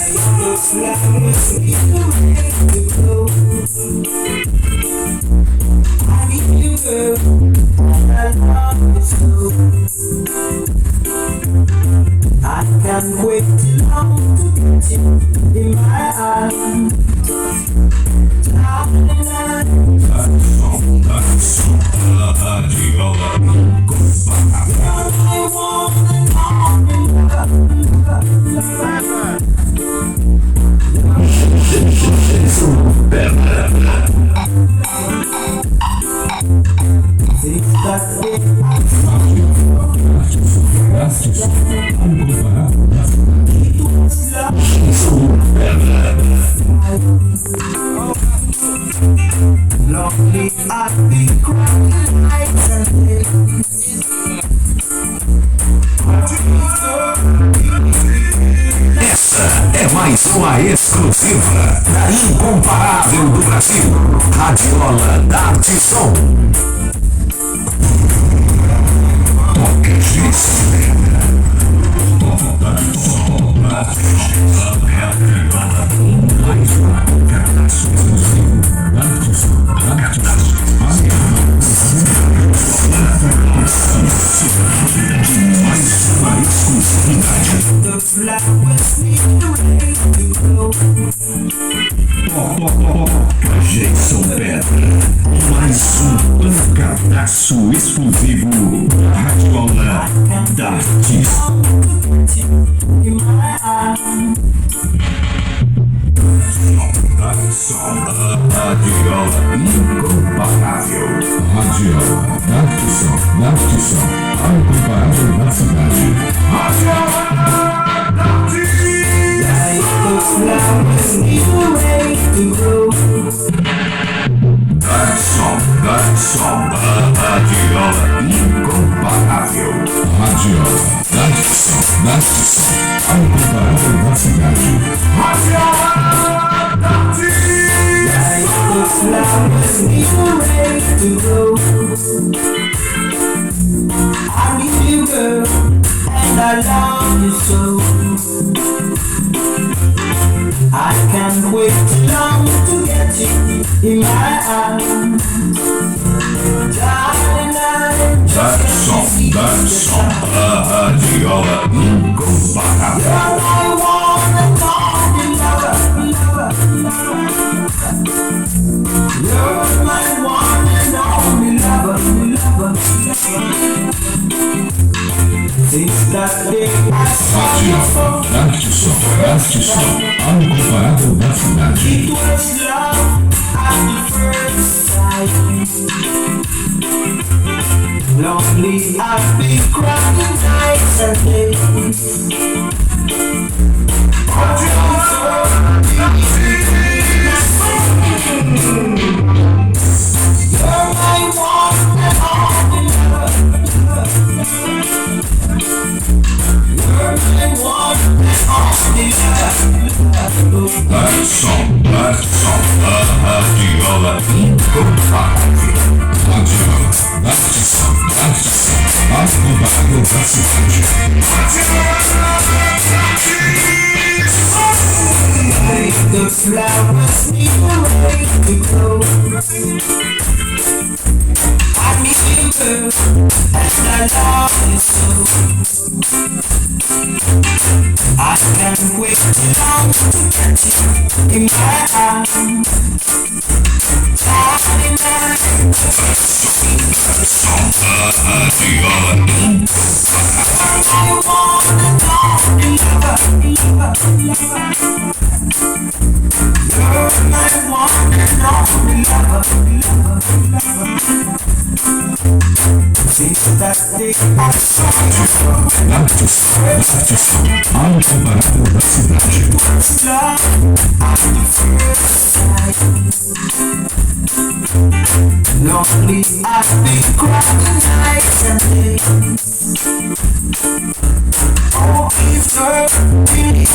Looks like it's me ready to go. I need you, girl, and I love you so. I can't wait too long to get you in my arms. Lonely, I've been crying nights and days. Essa é mais uma exclusiva da Incomparável do Brasil, Radiola da Artisson. Toca Gisele. Mais uma cartaz exclusivo da Artisson. Mais uma exclusividade. The flowers need rain to grow. Toca Jason Pedra. Mais um cartaz exclusivo da Radiola da Artisson. In my arms. Radiola Incomparável. Radiola da Artisson. A incomparável da cidade. Like the flowers need rain to grow. Garçom, Radiola Incomparável. Radiola da Artisson. A incomparável da cidade. Like the flowers need rain to grow. I need you, girl, and I love you so. I can't wait too long to get you in my arms. Darling, I just can't see Radiola Incomparável. you're my one and only lover. You're my one and only lover. Since that day I saw you Radiola for da Artisson. A incomparável da cidade. it was love at the first sight. Lonely, I've been crying nights and days. You're my one and only lover. You're my one and only lover. Garçom, Radiola Incomparável. Radiola da Artisson. A incomparável da cidade. Like the flowers need rain to grow. I need you, girl, and I love you so. I can't wait too long to get you in my arms. Darling, I want and only lover. You're my one and only lover. Since that day I saw you Da Artisson. A incomparável da cidade. was love at the first sight. Lonely, I've been crying nights and days. Oh, please, girl, really